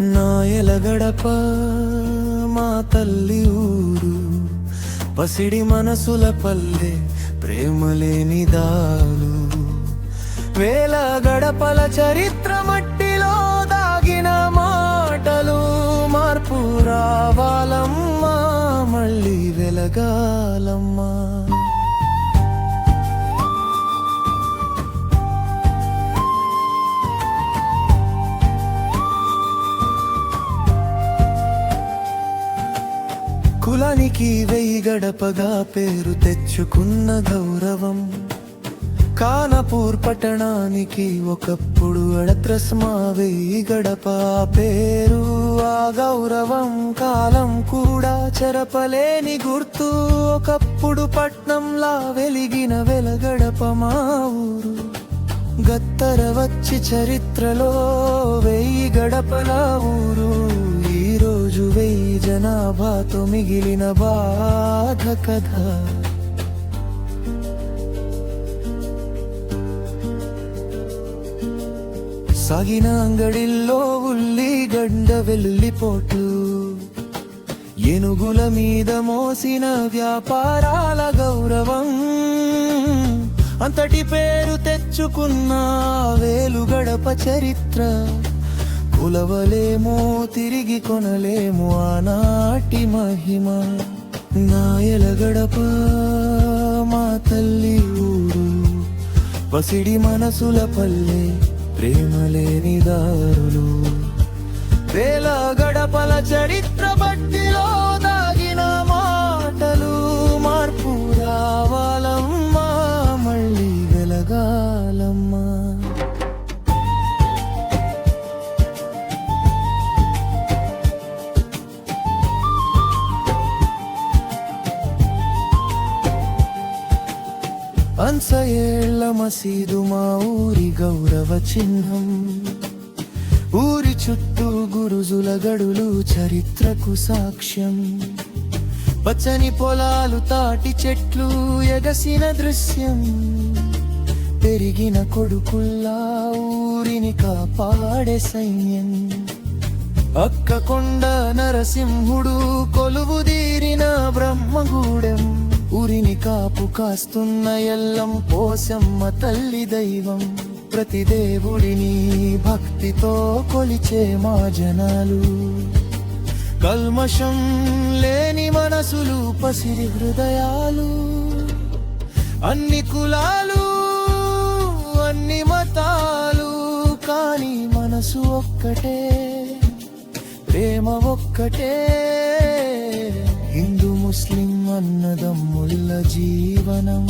నా ఎలగడప మా తల్లి ఊరు, పసిడి మనసుల పల్లె, ప్రేమలేని దాలు. వేల గడపల చరిత్ర మట్టిలో దాగిన మాటలు. మార్పు రావాలమ్మా, మళ్ళీ వెలగాలమ్మా. కులానికి 1000 గడపగా పేరు తెచ్చుకున్న గౌరవం. కానపూర్ పట్టణానికి ఒకప్పుడు అడత్రస్మా 1000 గడప పేరు. ఆ గౌరవం కాలం కూడా చెరపలేని గుర్తు. ఒకప్పుడు పట్నంలా వెలిగిన వెలగడప మా ఊరు. గత్తర వచ్చి చరిత్రలో 1000 గడపల ఊరు. ఈరోజు 1000 జనాభాతో మిగిలిన బాధ కథ. సాగిన అంగడిల్లో ఉల్లిగడ్డ వెల్లుల్లిపోట్లు, ఏనుగుల మీద మోసిన వ్యాపారాల గౌరవం. అంతటి పేరు తెచ్చుకున్న 1000 గడప చరిత్ర. కొలవలేమో తిరిగి కొనలేము ఆనాటి మహిమ. నా ఎలగడప మా తల్లి ఊరు, పసిడి మనసుల పల్లె, ప్రేమలేని దారులు. వేల గడపల చరిత్ర బట్టిలో దాగిన మాటలు. మార్పు రావాలమ్మా, మళ్ళీ వెలగాలమ్మా. అంశయేళ్ల మసీదు మా ఊరి గౌరవ చిహ్నం. ఊరి చుట్టూ గురుజుల గడులు చరిత్రకు సాక్ష్యం. పచ్చని పొలాలు, తాటి చెట్లు, ఎగసిన దృశ్యం. పెరిగిన కొడుకుల్లా ఊరిని కాపాడే సైన్యం. అక్కకొండ నరసింహుడు కొలువుదీరిన బ్రహ్మగూడెం. ఊరిని కాపు కాస్తున్న ఎల్లం పోసమ్మ తల్లి దైవం. ప్రతి దేవుడిని భక్తితో కొలిచే మా జనాలు. కల్మషం లేని మనసులు, పసిరి హృదయాలు. అన్ని కులాలు, అన్ని మతాలు, కానీ మనసు ఒక్కటే, ప్రేమ ఒక్కటే. హిందూ ముస్లిం అన్నదమ్ముల జీవనం.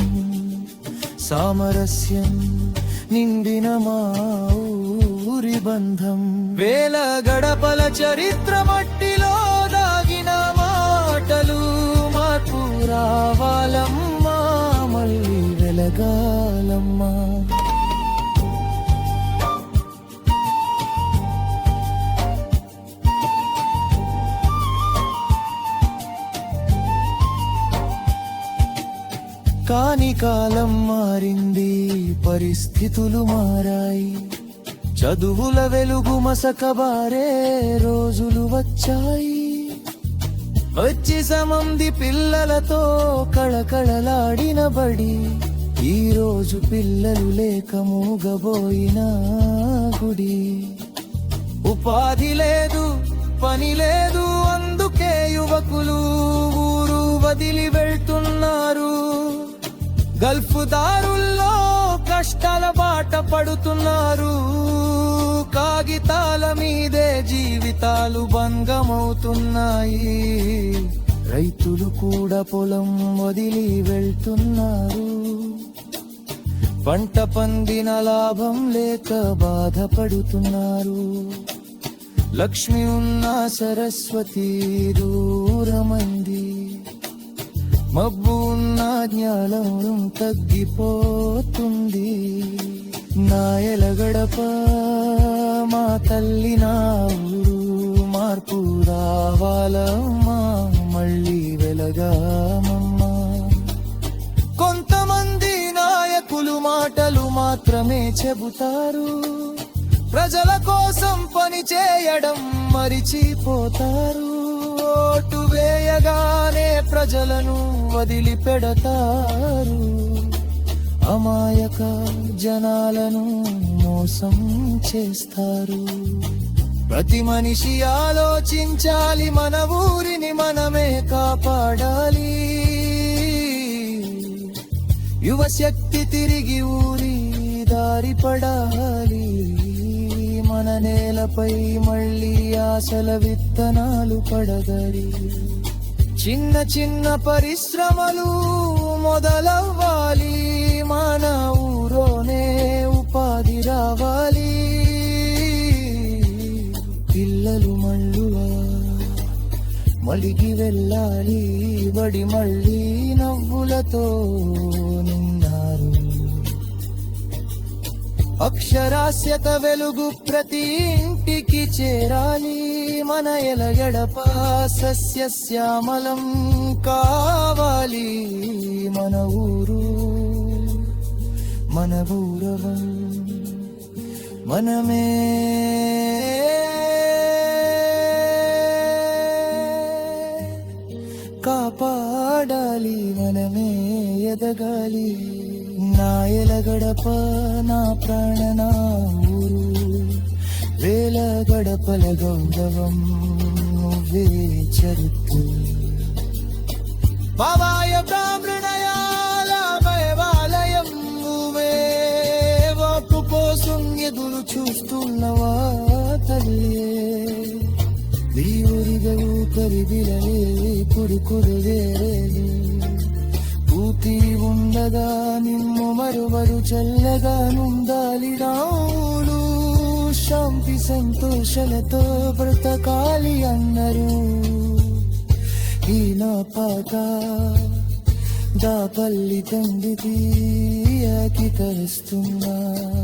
సామరస్యం నిండిన మా ఊరి బంధం. వేల గడపల చరిత్ర మట్టిలో దాగిన మాటలు. మార్పు రావాలమ్మా, మళ్ళీ వెలగాలమ్మా. కాని కాలం మారింది, పరిస్థితులు మారాయి. చదువుల వెలుగు మసకబారే రోజులు వచ్చాయి. వచ్చి సమంది పిల్లలతో కళకళలాడిన బడి. ఈరోజు పిల్లలు లేక మూగబోయిన గుడి. ఉపాధి లేదు, పని లేదు, అందుకే యువకులు ఊరు వదిలి వెళ్తున్నారు. గల్ఫ్ దారుల్లో కష్టాల బాట పడుతున్నారు. కాగితాల మీదే జీవితాలు భంగమవుతున్నాయి. రైతులు కూడా పొలం వదిలి వెళ్తున్నారు. పంట పండిన లాభం లేక బాధపడుతున్నారు. లక్ష్మి ఉన్న సరస్వతి దూరమంది. మబ్బు ఉన్న జ్ఞానం తగ్గిపోతుంది. నా ఎలగడప మా తల్లి నా ఊరు. మార్పు రావాలమ్మా, మళ్ళీ వెలగామమ్మా. కొంతమంది నాయకులు మాటలు మాత్రమే చెబుతారు. ప్రజల కోసం పని చేయడం మరిచిపోతారు. ఓటు వేయగానే ప్రజలను వదిలిపెడతారు. అమాయక జనాలను మోసం చేస్తారు. ప్రతి మనిషి ఆలోచించాలి, మన ఊరిని మనమే కాపాడాలి. యువశక్తి తిరిగి ఊరి దారి పడాలి. మన నేలపై మళ్ళీ ఆశల విత్తనాలు పడగలి. చిన్న చిన్న పరిశ్రమలు మొదలవ్వాలి. మన ఊరోనే ఉపాధి రావాలి. పిల్లలు మళ్ళులా మలిగి వెళ్ళాలి. బడి మళ్ళీ నవ్వులతో నిన్నారు. అక్షరాస్యత వెలుగు ప్రతి ఇంటికి చేరాలి. మన ఎలగడప సస్యశ్యామలం కావాలి. మన ఊరు మన గౌరవం మనమే. కాపాడాలి, మనమే ఎదగాలి. నా ఎలగడప నా ప్రాణ నా ఊరు. వేల గడపల గౌరవం నువ్వే చరిత్ర. భవాయ బ్రాహ్మణయాల భయవాలయం నువ్వే. వాపు కోసం ఎదురు చూస్తున్నవా తల్లియే. ఊరిగవు కరిదిలలే కుడుకుడు వేరేది. పూతి ఉండగా నిన్ను మరువరు చల్లగా నుండాలి. రావులు శాంతి సంతోషాలతో బ్రతకాలి అన్నారు. ఈ నా పాట దాపల్లి తండ్రికి ఆకి తరుస్తున్నా.